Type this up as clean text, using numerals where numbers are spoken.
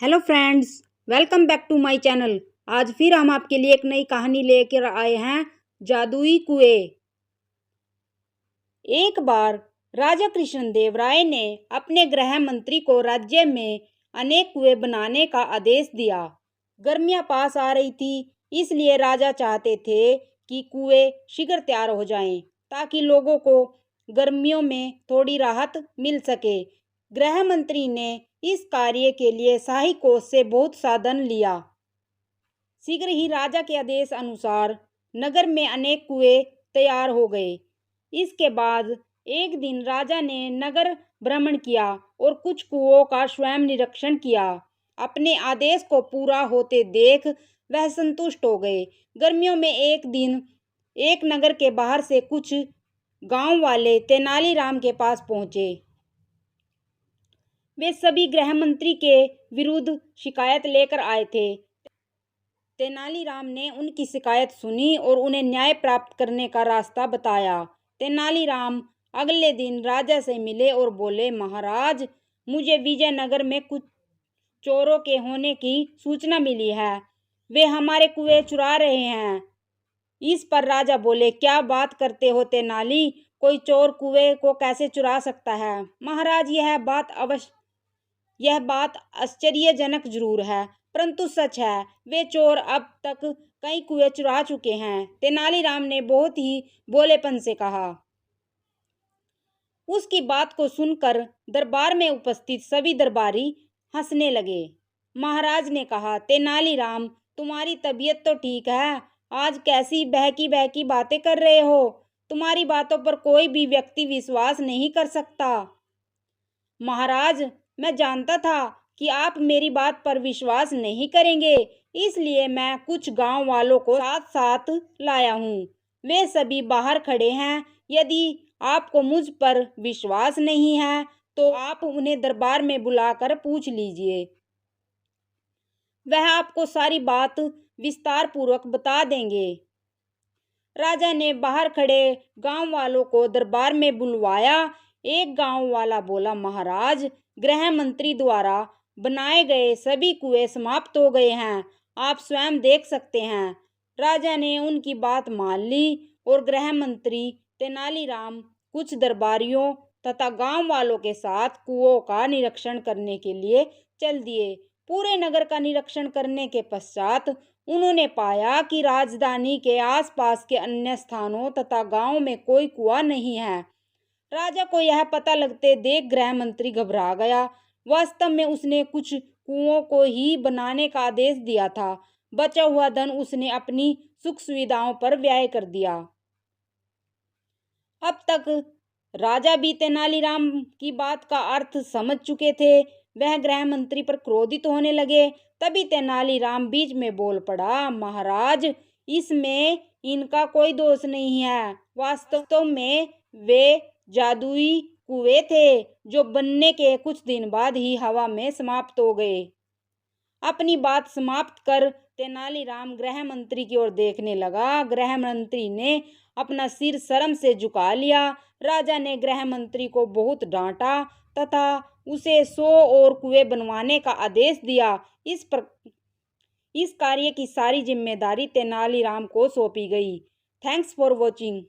Hello friends, welcome back to my channel. आज फिर हम आपके लिए एक नई कहानी लेकर आए हैं, जादुई कुएं। एक बार राजा कृष्णदेव राय ने अपने गृह मंत्री को राज्य में अनेक कुएं बनाने का आदेश दिया। गर्मियां पास आ रही थी, इसलिए राजा चाहते थे कि कुएं शीघ्र तैयार हो जाएं, ताकि लोगों को गर्मियों में थोड़ी राहत मिल सके। गृह मंत्री ने इस कार्य के लिए शाही कोष से बहुत साधन लिया। शीघ्र ही राजा के आदेश अनुसार नगर में अनेक कुएं तैयार हो गए। इसके बाद एक दिन राजा ने नगर भ्रमण किया और कुछ कुओं का स्वयं निरीक्षण किया। अपने आदेश को पूरा होते देख वह संतुष्ट हो गए। गर्मियों में एक दिन एक नगर के बाहर से कुछ गांव वाले तेनालीराम के पास पहुंचे। वे सभी गृह मंत्री के विरुद्ध शिकायत लेकर आए थे। तेनालीराम ने उनकी शिकायत सुनी और उन्हें न्याय प्राप्त करने का रास्ता बताया। तेनालीराम अगले दिन राजा से मिले और बोले, महाराज, मुझे विजयनगर में कुछ चोरों के होने की सूचना मिली है। वे हमारे कुएं चुरा रहे हैं। इस पर राजा बोले, क्या बात करते हो तेनाली? कोई चोर कुएं को कैसे चुरा सकता है? महाराज, यह बात आश्चर्यजनक जरूर है, परंतु सच है। वे चोर अब तक कई कुएं चुरा चुके हैं। तेनालीराम ने बहुत ही भोलेपन से कहा। उसकी बात को सुनकर दरबार में उपस्थित सभी दरबारी हंसने लगे। महाराज ने कहा, तेनालीराम, तुम्हारी तबीयत तो ठीक है? आज कैसी बहकी बहकी बातें कर रहे हो? तुम्हारी बातों पर कोई भी व्यक्ति विश्वास नहीं कर सकता। महाराज, मैं जानता था कि आप मेरी बात पर विश्वास नहीं करेंगे, इसलिए मैं कुछ गांव वालों को साथ साथ लाया हूँ। वे सभी बाहर खड़े हैं। यदि आपको मुझ पर विश्वास नहीं है तो आप उन्हें दरबार में बुलाकर पूछ लीजिए। वह आपको सारी बात विस्तार पूर्वक बता देंगे। राजा ने बाहर खड़े गांव वालों को दरबार में बुलवाया। एक गांव वाला बोला, महाराज, गृह मंत्री द्वारा बनाए गए सभी कुएं समाप्त हो गए हैं। आप स्वयं देख सकते हैं। राजा ने उनकी बात मान ली और गृह मंत्री तेनालीराम कुछ दरबारियों तथा गांव वालों के साथ कुओं का निरीक्षण करने के लिए चल दिए। पूरे नगर का निरीक्षण करने के पश्चात उन्होंने पाया कि राजधानी के आसपास के अन्य स्थानों तथा गांव में कोई कुआं नहीं है। राजा को यह पता लगते देख गृह मंत्री घबरा गया। वास्तव में उसने कुछ कुओं को ही बनाने का आदेश दिया था। बचा हुआ धन उसने अपनी सुख सुविधाओं पर व्यय कर दिया। अब तक राजा भी तेनालीराम की बात का अर्थ समझ चुके थे। वह गृह मंत्री पर क्रोधित होने लगे। तभी तेनालीराम बीच में बोल पड़ा, महाराज, इसमें इनका कोई दोष नहीं है। वास्तव में वे जादुई कुएं थे, जो बनने के कुछ दिन बाद ही हवा में समाप्त हो गए। अपनी बात समाप्त कर तेनालीराम गृह मंत्री की ओर देखने लगा। गृह मंत्री ने अपना सिर शर्म से झुका लिया। राजा ने गृह मंत्री को बहुत डांटा तथा उसे 100 और कुएं बनवाने का आदेश दिया। इस कार्य की सारी जिम्मेदारी तेनालीराम को सौंपी गई। Thanks for watching.